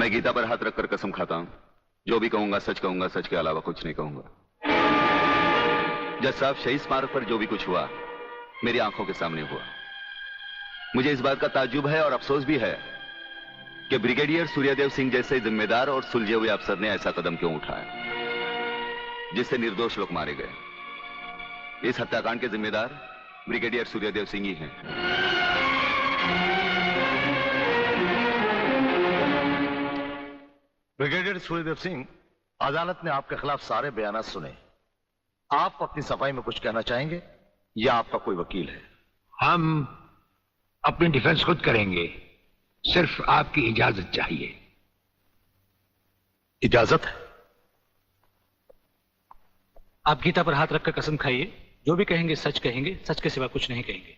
मैं गीता पर हाथ रखकर कसम खाता हूं, जो भी कहूंगा, सच के अलावा कुछ नहीं कहूंगा। जज साहब, शहीद स्मारक पर जो भी कुछ हुआ मेरी आंखों के सामने हुआ। मुझे इस बात का ताज्जुब है और अफसोस भी है कि ब्रिगेडियर सूर्यदेव सिंह जैसे जिम्मेदार और सुलझे हुए अफसर ने ऐसा कदम क्यों उठाया जिससे निर्दोष लोग मारे गए। इस हत्याकांड के जिम्मेदार ब्रिगेडियर सूर्यदेव सिंह ही हैं। ब्रिगेडियर सूर्यदेव सिंह, अदालत ने आपके खिलाफ सारे बयान सुने। आप अपनी सफाई में कुछ कहना चाहेंगे या आपका कोई वकील है? हम अपनी डिफेंस खुद करेंगे, सिर्फ आपकी इजाजत चाहिए। इजाजत है? आप गीता पर हाथ रखकर कसम खाइए, जो भी कहेंगे, सच के सिवा कुछ नहीं कहेंगे।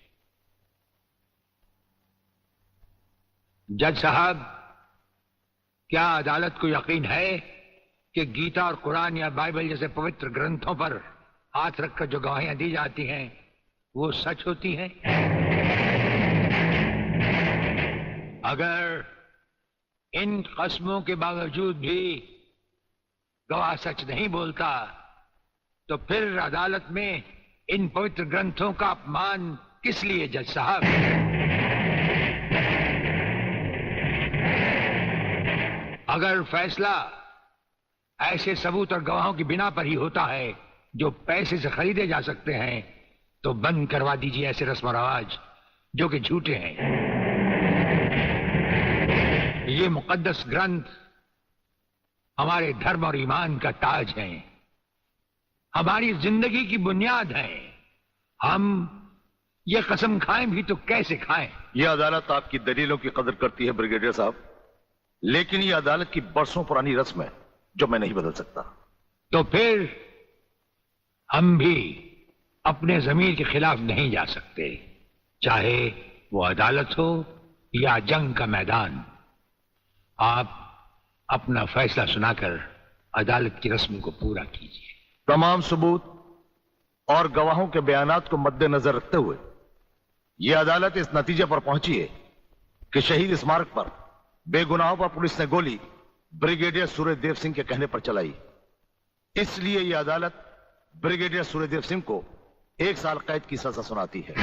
जज साहब, क्या अदालत को यकीन है कि गीता और कुरान या बाइबल जैसे पवित्र ग्रंथों पर हाथ रखकर जो गवाहियां दी जाती हैं वो सच होती हैं? अगर इन कस्मों के बावजूद भी गवाह सच नहीं बोलता तो फिर अदालत में इन पवित्र ग्रंथों का अपमान किस लिए जज साहब? अगर फैसला ऐसे सबूत और गवाहों की बिना पर ही होता है जो पैसे से खरीदे जा सकते हैं तो बंद करवा दीजिए ऐसे रस्म और रवाज जो कि झूठे हैं। ये मुकद्दस ग्रंथ हमारे धर्म और ईमान का ताज है, हमारी जिंदगी की बुनियाद है। हम ये कसम खाएं भी तो कैसे खाएं? यह अदालत आपकी दलीलों की कदर करती है ब्रिगेडियर साहब, लेकिन यह अदालत की बरसों पुरानी रस्म है जो मैं नहीं बदल सकता। तो फिर हम भी अपने जमीर के खिलाफ नहीं जा सकते, चाहे वो अदालत हो या जंग का मैदान। आप अपना फैसला सुनाकर अदालत की रस्म को पूरा कीजिए। तमाम सबूत और गवाहों के बयानात को मद्देनजर रखते हुए यह अदालत इस नतीजे पर पहुंची है कि शहीद स्मारक पर बेगुनाहों पर पुलिस ने गोली ब्रिगेडियर सूर्यदेव सिंह के कहने पर चलाई। इसलिए यह अदालत ब्रिगेडियर सूर्यदेव सिंह को 1 साल कैद की सजा सुनाती है।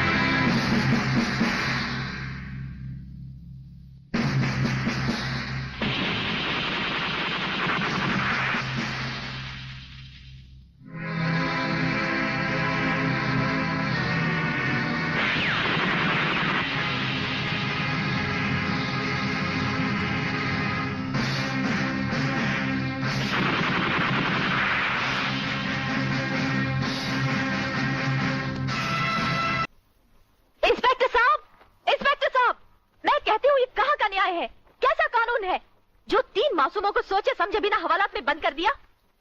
मासूमों को सोचे समझे बिना हवालात में बंद कर दिया।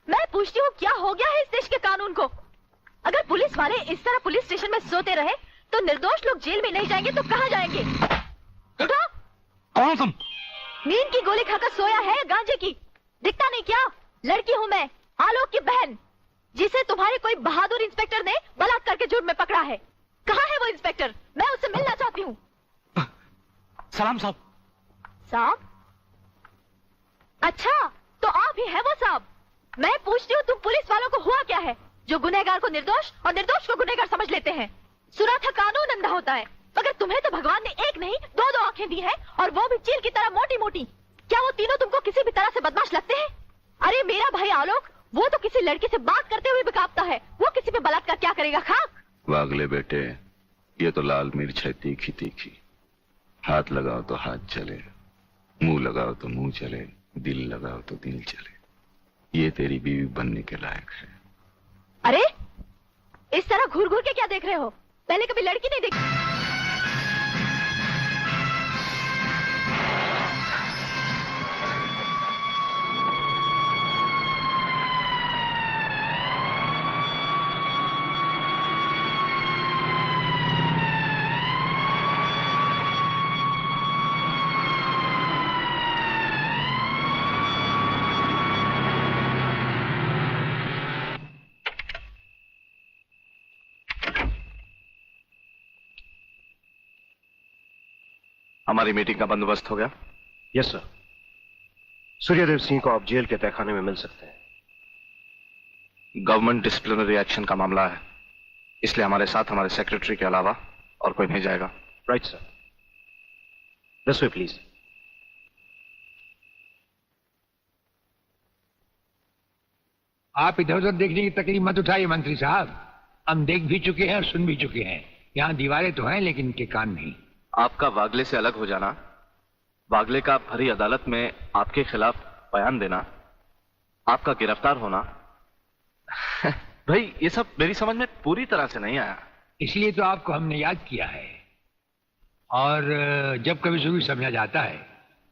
मैं पूछती हूँ क्या हो गया है इस देश के कानून को? अगर पुलिस वाले इस तरह पुलिस स्टेशन में सोते रहे तो निर्दोष लोग जेल में नहीं जाएंगे तो कहाँ जाएंगे? उठो! कौन तुम? नींद की गोली खाकर सोया है गांजे की? दिखता नहीं क्या? लड़की हूँ मैं, आलोक की बहन, जिसे तुम्हारे कोई बहादुर इंस्पेक्टर ने बलात्कार के जुर्म में पकड़ा है। कहाँ है वो इंस्पेक्टर? मैं उससे मिलना चाहती हूँ। सलाम साहब। साहब? अच्छा, तो आप ही है वो साहब। मैं पूछती हूँ तुम पुलिस वालों को हुआ क्या है जो गुनहगार को निर्दोष और निर्दोष को गुनहगार समझ लेते हैं? सुना था कानून अंधा होता है, मगर तुम्हें तो भगवान ने एक नहीं दो दो आंखें दी है, और वो भी चील की तरह मोटी मोटी। क्या वो तीनों तुमको किसी भी तरह से बदमाश लगते हैं? अरे मेरा भाई आलोक, वो तो किसी लड़की से बात करते हुए भी कांपता है। वो किसी पे बलात्कार क्या करेगा? खाक। वागले बेटे, ये तो लाल मिर्च है तीखी तीखी। हाथ लगाओ तो हाथ चले, मुंह लगाओ तो मुंह चले, दिल लगाओ तो दिल चले। ये तेरी बीवी बनने के लायक है। अरे इस तरह घूर घूर के क्या देख रहे हो? पहले कभी लड़की नहीं देखी? हमारी मीटिंग का बंदोबस्त हो गया? Yes sir. सूर्यदेव सिंह को आप जेल के तहखाने में मिल सकते हैं। गवर्नमेंट डिसिप्लिनरी एक्शन का मामला है, इसलिए हमारे साथ हमारे सेक्रेटरी के अलावा और कोई नहीं जाएगा। Right sir. This way please. आप इधर उधर देखने की तकलीफ मत उठाइए मंत्री साहब, हम देख भी चुके हैं और सुन भी चुके हैं। यहाँ दीवारें तो हैं लेकिन इनके कान नहीं। आपका वागले से अलग हो जाना, वागले का भरी अदालत में आपके खिलाफ बयान देना, आपका गिरफ्तार होना भाई ये सब मेरी समझ में पूरी तरह से नहीं आया। इसलिए तो आपको हमने याद किया है। और जब कभी सुबह समझा जाता है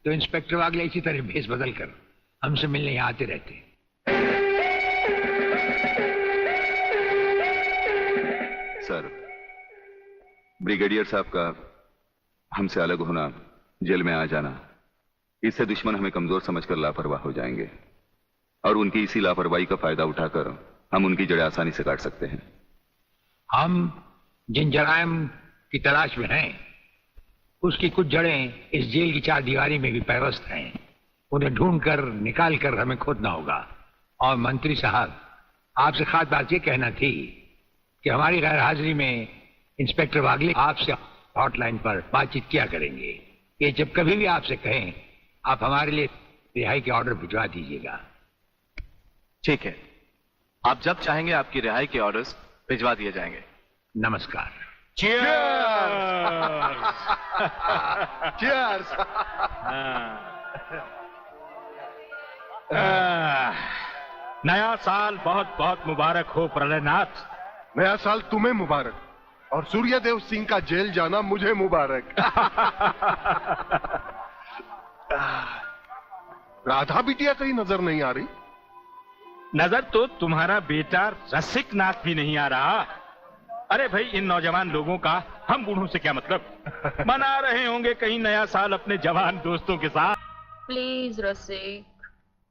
तो इंस्पेक्टर वागले इसी तरह भेस बदल कर हमसे मिलने यहाँ आते रहते हैं। सर, ब्रिगेडियर साहब का हमसे अलग होना, जेल में आ जाना, इससे दुश्मन हमें कमजोर समझकर लापरवाह हो जाएंगे और उनकी इसी लापरवाही का फायदा उठाकर हम उनकी जड़ें आसानी से काट सकते हैं। हम जिन जराइम की तलाश में हैं, उसकी कुछ जड़ें इस जेल की चार दीवारी में भी पैवस्त हैं। उन्हें ढूंढकर निकाल कर हमें खोदना होगा। और मंत्री साहब, आपसे खास बात ये कहना थी कि हमारी गैर हाजिरी में इंस्पेक्टर वागले आपसे हॉटलाइन पर बातचीत किया करेंगे। ये जब कभी भी आपसे कहें, आप हमारे लिए रिहाई के ऑर्डर भिजवा दीजिएगा। ठीक है, आप जब चाहेंगे आपकी रिहाई के ऑर्डर्स भिजवा दिए जाएंगे। नमस्कार। Cheers! नया साल बहुत बहुत मुबारक हो प्रलयनाथ। नया साल तुम्हें मुबारक और सूर्यदेव सिंह का जेल जाना मुझे मुबारक। राधा बिटिया कहीं नजर नहीं आ रही। नजर तो तुम्हारा बेटा रसिक नाथ भी नहीं आ रहा। अरे भाई, इन नौजवान लोगों का हम बूढ़ों से क्या मतलब। मना रहे होंगे कहीं नया साल अपने जवान दोस्तों के साथ। प्लीज रसिक,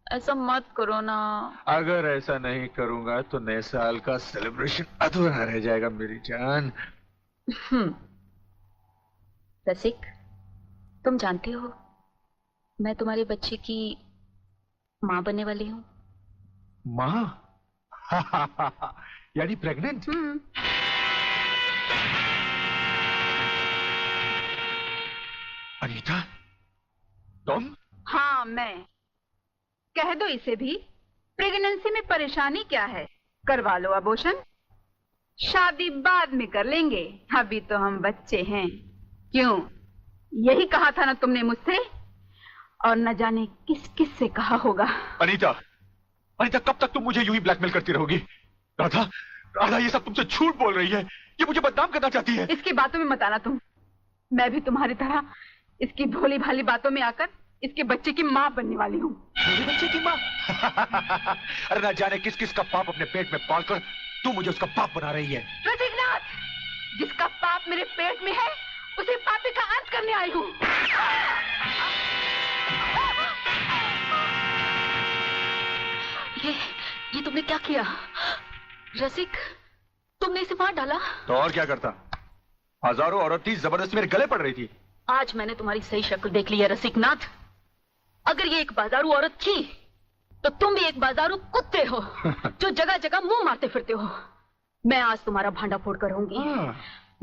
ऐसा मत करो ना। अगर ऐसा नहीं करूंगा तो नए साल का सेलिब्रेशन अधूरा रह जाएगा मेरी जान। रसिक, तुम जानते हो मैं तुम्हारे बच्चे की माँ बनने वाली हूँ। माँ? यानी प्रेग्नेंट? अनीता, तुम? हाँ, मैं। कह दो इसे भी, प्रेगनेंसी में परेशानी क्या है, करवा लो अबॉर्शन। शादी बाद में कर लेंगे, अभी तो हम बच्चे हैं। क्यों, यही कहा था ना तुमने मुझसे, और न जाने किस किस से कहा होगा। अनीता, अनीता, कब तक तुम मुझे यूं ही ब्लैकमेल करती रहोगी? राधा, राधा ये सब तुमसे झूठ बोल रही है। ये मुझे बदनाम करना चाहती है। इसकी बातों में मत आना तुम। मैं भी तुम्हारी तरह इसकी भोली भाली बातों में आकर इसके बच्चे की माँ बनने वाली हूँ। बच्चे की माँ? अरे ना जाने किस किस का पाप अपने पेट में पालकर तू मुझे उसका पाप बना रही है। रसिकनाथ, जिसका पाप मेरे पेट में है उसे पापी का अंत करने आई हूँ। ये तुमने क्या किया? रसिक, तुमने इसे मार डाला? तो और क्या करता? हजारों औरतें जबरदस्ती मेरे गले पड़ रही थी। आज मैंने तुम्हारी सही शक्ल देख ली है रसिकनाथ। अगर ये एक बाजारू औरत थी तो तुम भी एक बाजारू कुत्ते हो जो जगह जगह मुंह मारते फिरते हो। मैं आज तुम्हारा भांडा फोड़ कर रहूंगी।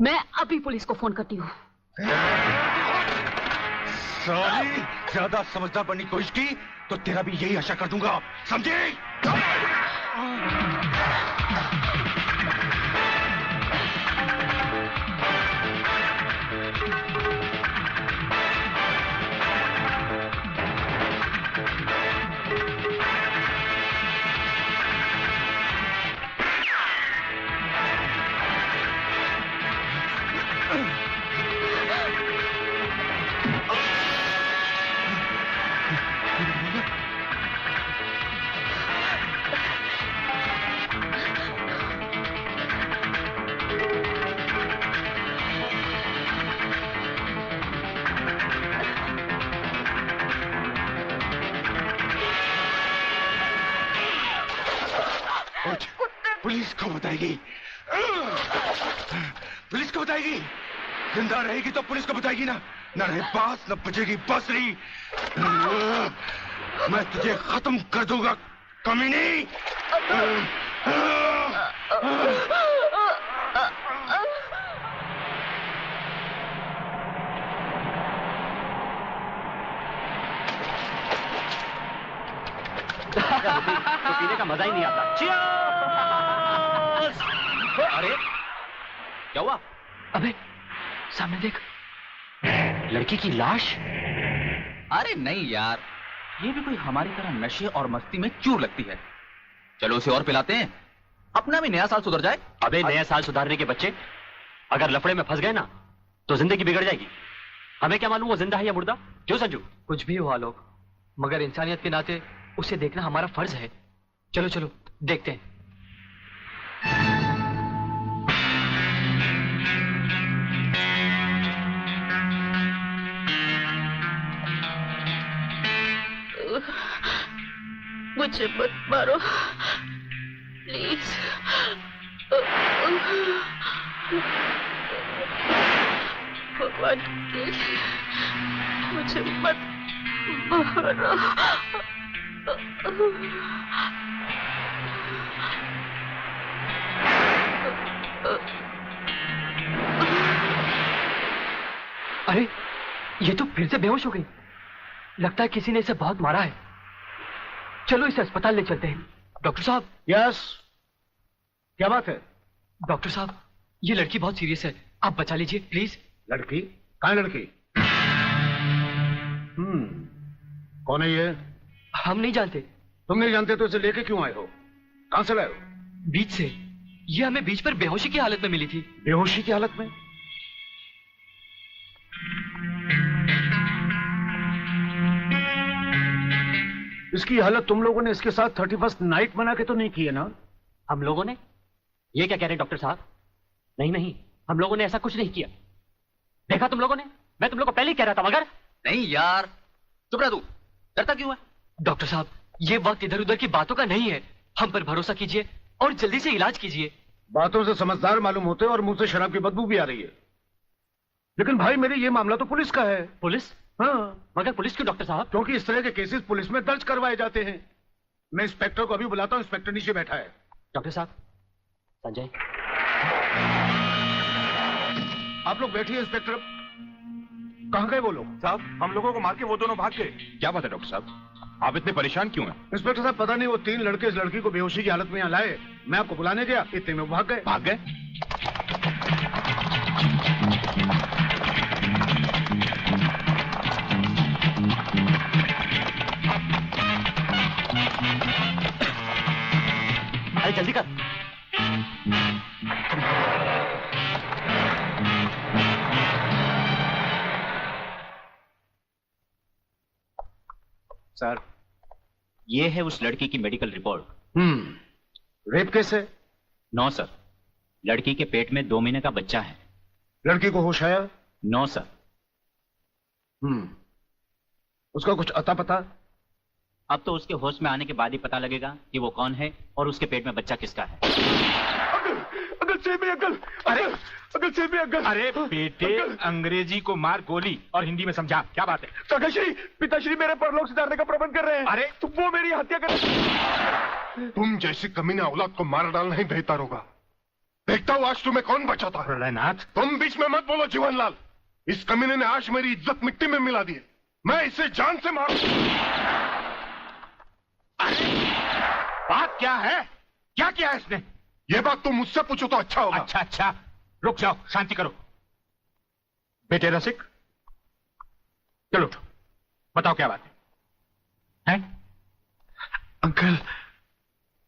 मैं अभी पुलिस को फोन करती हूँ। सारी ज्यादा समझदार बनने की कोशिश की तो तेरा भी यही आशा कर दूंगा, समझे? पुलिस को बताएगी, पुलिस को बताएगी। जिंदा रहेगी तो पुलिस को बताएगी ना। न रहे बांस न बजेगी बांसुरी। मैं तुझे खत्म कर दूंगा कमीनी। तो पीने का मजा ही नहीं आता। अरे क्या हुआ? अबे सामने देख, लड़की की लाश। अरे नहीं यार, ये भी कोई हमारी तरह नशे और मस्ती में चूर लगती है। चलो उसे और पिलाते हैं, अपना भी नया साल सुधर जाए। अबे नया साल सुधारने के बच्चे, अगर लफड़े में फंस गए ना तो जिंदगी बिगड़ जाएगी। हमें क्या मालूम वो जिंदा है या मुर्दा? क्यों संजू? कुछ भी हुआ लोग, मगर इंसानियत के नाते उसे देखना हमारा फर्ज है। चलो चलो देखते हैं। मुझे मत मारो प्लीज। भगवान के लिए मुझे मत मारो। अरे ये तो फिर से बेहोश हो गई। लगता है किसी ने इसे बहुत मारा है। चलो इसे अस्पताल ले चलते हैं। डॉक्टर साहब। यस, क्या बात है? डॉक्टर साहब, ये लड़की बहुत सीरियस है, आप बचा लीजिए प्लीज। लड़की? कहाँ है लड़की? कौन है ये? हम नहीं जानते। तुम नहीं जानते तो इसे लेके क्यों आए हो? कहां से लाए हो? बीच से। ये हमें बीच पर बेहोशी की हालत में मिली थी। बेहोशी की हालत में? इसकी हालत तुम लोगों ने इसके साथ 31st नाइट मना के तो नहीं की है ना? हम लोगों ने? ये क्या कह रहे हैं डॉक्टर साहब? नहीं नहीं, हम लोगों ने ऐसा कुछ नहीं किया। देखा तुम लोगों ने? मैं तुम लोगों को पहले ही कह रहा था। मगर नहीं यार, चुप रह तू, डरता क्यों है? डॉक्टर साहब, ये वक्त इधर उधर की बातों का नहीं है। हम पर भरोसा कीजिए और जल्दी से इलाज कीजिए। बातों से समझदार मालूम होते और मुंह से शराब की बदबू भी आ रही है। लेकिन भाई मेरे ये मामला तो पुलिस का है। पुलिस? हाँ। मगर पुलिस क्यों डॉक्टर साहब? क्योंकि इस तरह के केसेस पुलिस में दर्ज करवाए जाते हैं। मैं इंस्पेक्टर को अभी बुलाता हूँ। इंस्पेक्टर नीचे बैठा है। डॉक्टर साहब, संजय। आप लोग बैठिए। इंस्पेक्टर, कहाँ गए वो लोग? साहब, हम लोगों को मार के वो दोनों भाग गए। क्या बात है डॉक्टर साहब, आप इतने परेशान क्यों हैं? इंस्पेक्टर साहब, पता नहीं वो 3 लड़के इस लड़की को बेहोशी की हालत में यहाँ लाए। मैं आपको बुलाने गया, इतने में वो भाग गए। भाग गए? अरे जल्दी कर। सर, ये है उस लड़की की मेडिकल रिपोर्ट। रेप केस है? नो सर, लड़की के पेट में 2 महीने का बच्चा है। लड़की को होश आया? No sir. उसका कुछ अता पता? अब तो उसके होश में आने के बाद ही पता लगेगा कि वो कौन है और उसके पेट में बच्चा किसका है। अगल सेबी अगल, अरे अगल सेबी अगल। अरे बेटे, अंग्रेजी को मार गोली और हिंदी में समझा। क्या बात है? सगाश्री, पिताश्री मेरे परलोक सुधारने का प्रबंध कर रहे हैं। अरे तो वो मेरी हत्या कर। तुम जैसी कमीने औलाद को मार डालना ही बेहतर होगा। देखता हूँ आज तुम्हें कौन बचाता है। प्रलयनाथ, तुम बीच में मत बोलो जीवनलाल। इस कमीने ने आज मेरी इज्जत मिट्टी में मिला दी है। मैं इसे जान से मारू। बात क्या है? क्या किया है इसने? ये बात तुम मुझसे पूछो तो अच्छा होगा। अच्छा अच्छा, रुक जाओ, शांति करो। बेटे रसिक, चलो उठो, बताओ क्या बात है? अंकल,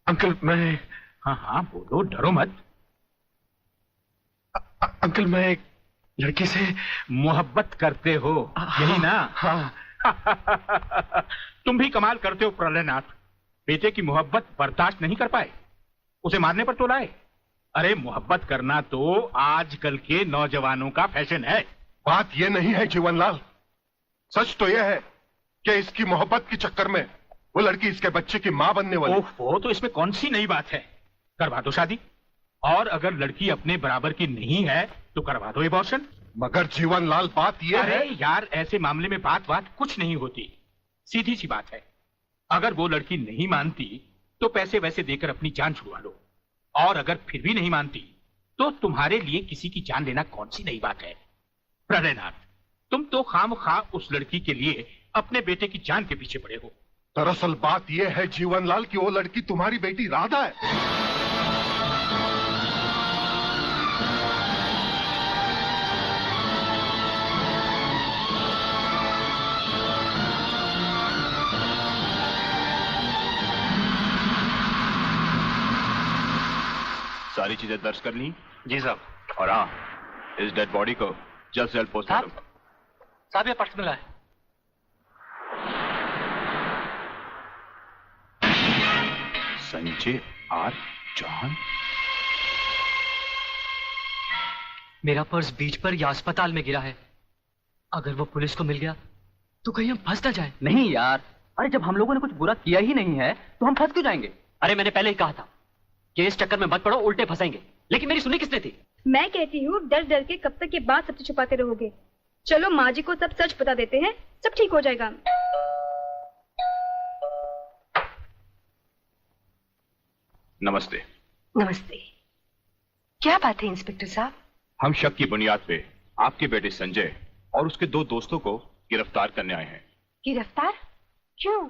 अंकल मैं। हाँ हाँ बोलो, डरो मत। अंकल मैं एक लड़की से मोहब्बत करते हो, यही ना? हाँ। तुम भी कमाल करते हो प्रलयनाथ। बेटे की मोहब्बत बर्दाश्त नहीं कर पाए, उसे मारने पर तो लाए। अरे मोहब्बत करना तो आजकल के नौजवानों का फैशन है। बात यह नहीं है जीवनलाल, सच तो यह है कि इसकी मोहब्बत के चक्कर में वो लड़की इसके बच्चे की मां बनने वाली। ओहो, तो इसमें कौन सी नई बात है? करवा दो शादी। और अगर लड़की अपने बराबर की नहीं है तो करवा दो एबॉर्शन। मगर जीवनलाल बात ये अरे है। यार, ऐसे मामले में बात कुछ नहीं होती। सीधी सी बात है, अगर वो लड़की नहीं मानती तो पैसे वैसे देकर अपनी जान छुड़वा लो, और अगर फिर भी नहीं मानती तो तुम्हारे लिए किसी की जान लेना कौन सी नई बात है। प्रलयनाथ, तुम तो खामखा उस लड़की के लिए अपने बेटे की जान के पीछे पड़े हो। दरअसल बात यह है जीवनलाल कि वो लड़की तुम्हारी बेटी राधा है। सारी चीजें दर्ज कर ली? जी साहब। और हाँ, इस डेड बॉडी को जल्द से जल्द पोस्टमार्टम। साहब ये पर्स मिला है। संजय आर चौहान। मेरा पर्स बीच पर या अस्पताल में गिरा है। अगर वो पुलिस को मिल गया तो कहीं हम फंस ना जाए। नहीं यार, अरे जब हम लोगों ने कुछ बुरा किया ही नहीं है तो हम फंस क्यों जाएंगे? अरे मैंने पहले ही कहा था कि इस चक्कर में मत पड़ो, उल्टे फंसेंगे। लेकिन मेरी सुनी किसने थी? मैं कहती हूँ डर डर के कब तक ये बात सबसे छुपाते रहोगे। चलो माँ जी को सब सच बता देते हैं, सब ठीक हो जाएगा। नमस्ते। नमस्ते। क्या बात है इंस्पेक्टर साहब? हम शक की बुनियाद पे आपके बेटे संजय और उसके 2 दोस्तों को गिरफ्तार करने आए हैं। गिरफ्तार? क्यों?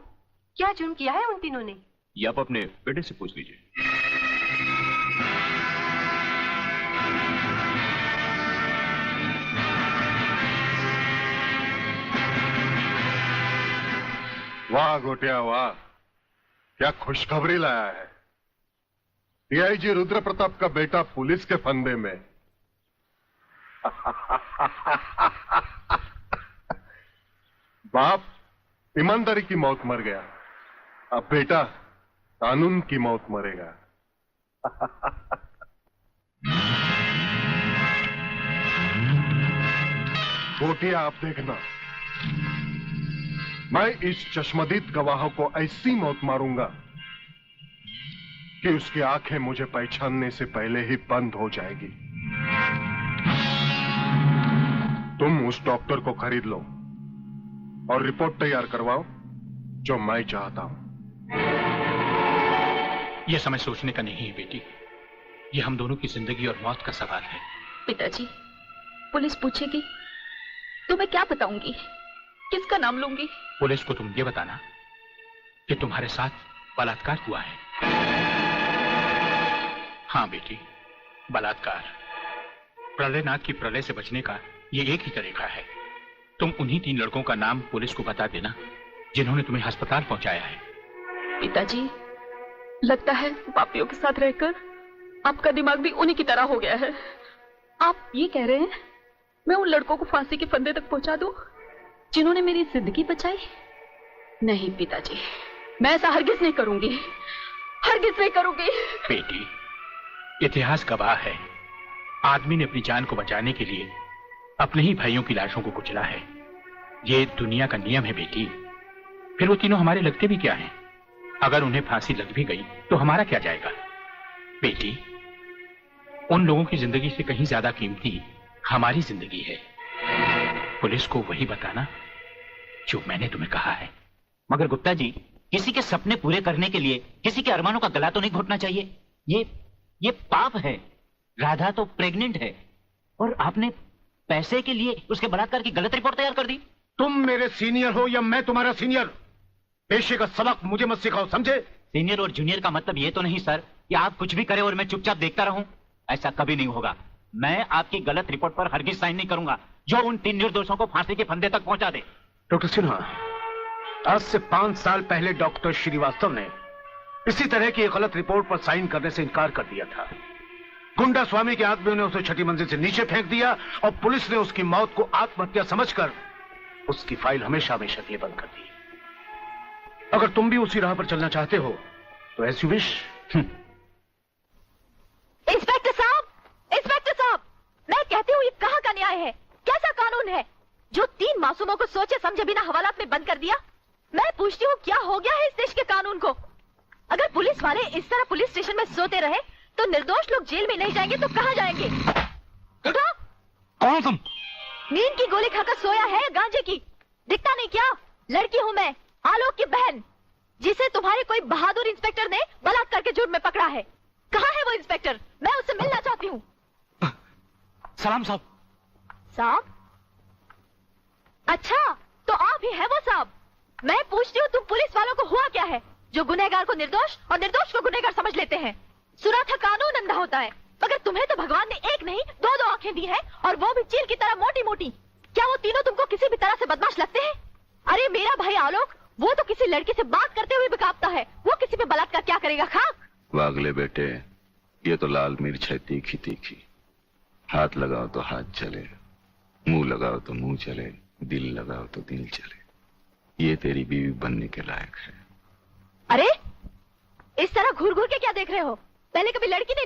क्या जुर्म किया है उन तीनों ने? ये आप अपने बेटे से पूछ लीजिए। वाह गोटिया वाह, क्या खुशखबरी लाया है। डीआईजी रुद्र प्रताप का बेटा पुलिस के फंदे में। बाप ईमानदारी की मौत मर गया, अब बेटा कानून की मौत मरेगा। गोटिया आप देखना, मैं इस चश्मदीद गवाह को ऐसी मौत मारूंगा कि उसकी आंखें मुझे पहचानने से पहले ही बंद हो जाएगी। तुम उस डॉक्टर को खरीद लो और रिपोर्ट तैयार करवाओ जो मैं चाहता हूं। यह समय सोचने का नहीं है बेटी, यह हम दोनों की जिंदगी और मौत का सवाल है। पिताजी, पुलिस पूछेगी तो मैं क्या बताऊंगी? किसका नाम लूंगी? पुलिस को तुम ये बताना कि तुम्हारे साथ बलात्कार हुआ है। हाँ बेटी, बलात्कार। प्रलयनाथ की प्रलय से बचने का ये एक ही तरीका है। तुम उन्हीं 3 लड़कों का नाम पुलिस को बता देना जिन्होंने तुम्हें अस्पताल पहुंचाया है। पिताजी, लगता है पापियों के साथ रहकर आपका दिमाग भी उन्हीं की तरह हो गया है। आप ये कह रहे हैं मैं उन लड़कों को फांसी के फंदे तक पहुंचा दूं जिन्होंने मेरी जिंदगी बचाई? नहीं पिताजी, मैं ऐसा हरगिज नहीं करूंगी, हरगिज नहीं करूंगी। बेटी, इतिहास गवाह है, आदमी ने अपनी जान को बचाने के लिए अपने ही भाइयों की लाशों को कुचला है। ये दुनिया का नियम है बेटी। फिर वो तीनों हमारे लगते भी क्या हैं? अगर उन्हें फांसी लग भी गई तो हमारा क्या जाएगा? बेटी, उन लोगों की जिंदगी से कहीं ज्यादा कीमती हमारी जिंदगी है। पुलिस को वही बताना जो मैंने तुम्हें कहा है। मगर गुप्ता जी, किसी के सपने पूरे करने के लिए किसी के अरमानों का गला तो नहीं घोटना चाहिए। ये पाप है। राधा तो प्रेग्नेंट है और आपने पैसे के लिए उसके बलात्कार की गलत रिपोर्ट तैयार कर दी। तुम मेरे सीनियर हो या मैं तुम्हारा सीनियर, पेशे का सबक मुझे मत सिखाओ, समझे? सीनियर और जूनियर का मतलब ये तो नहीं सर कि आप कुछ भी करें और मैं चुपचाप देखता रहूं। ऐसा कभी नहीं होगा। मैं आपकी गलत रिपोर्ट पर हरगिज साइन नहीं करूंगा जो उन 3 निर्दोषों को फांसी के फंदे तक पहुंचा दे। डॉक्टर सिन्हा, आज से 5 साल पहले डॉक्टर श्रीवास्तव ने इसी तरह की एक गलत रिपोर्ट पर साइन करने से इनकार कर दिया था। गुंडा स्वामी के आदमियों ने उसे 6ठी मंजिल से नीचे फेंक दिया और पुलिस ने उसकी मौत को आत्महत्या समझकर उसकी फाइल हमेशा हमेशा के लिए बंद कर दी। अगर तुम भी उसी राह पर चलना चाहते हो तो एज यू विश। इंस्पेक्टर साहब, मैं कहती हूँ ये कहाँ का न्याय है? कैसा कानून है जो 3 मासूमों को सोचे समझे बिना हवालात में बंद कर दिया? मैं पूछती हूँ क्या हो गया है इस देश के कानून को? अगर पुलिस वाले इस तरह पुलिस स्टेशन में सोते रहे तो निर्दोष लोग जेल में नहीं जाएंगे तो कहाँ जाएंगे? कौन तुम? नींद की गोली खाकर सोया है या गांजे की? दिखता नहीं क्या? लड़की हूँ मैं, आलोक की बहन, जिसे तुम्हारे कोई बहादुर इंस्पेक्टर ने बलात्कार के जुर्म में पकड़ा है। कहाँ है वो इंस्पेक्टर? मैं उससे मिलना चाहती हूँ। सलाम साहब। साहब? अच्छा, तो आप ही है वो साहब। मैं पूछती हूँ, तुम पुलिस वालों को हुआ क्या है जो गुनहगार को निर्दोष और निर्दोष को गुनहगार समझ लेते हैं? सुना था कानून अंधा होता है, मगर तुम्हें तो भगवान ने एक नहीं दो दो आंखें दी है, और वो भी चील की तरह मोटी मोटी। क्या वो तीनों तुमको किसी भी तरह से बदमाश लगते हैं? अरे मेरा भाई आलोक, वो तो किसी लड़की से बात करते हुए भी कांपता है, वो किसी पे बलात्कार क्या करेगा? खाक। वागले बेटे, ये तो लाल मिर्च है तीखी तीखी। हाथ लगाओ तो हाथ चले, मुंह लगाओ तो मुंह चले, दिल लगाओ तो दिल चले। ये तेरी बीवी बनने के लायक है। अरे इस तरह घूर घूर के क्या देख रहे हो? पहले कभी लड़की नहीं देखी?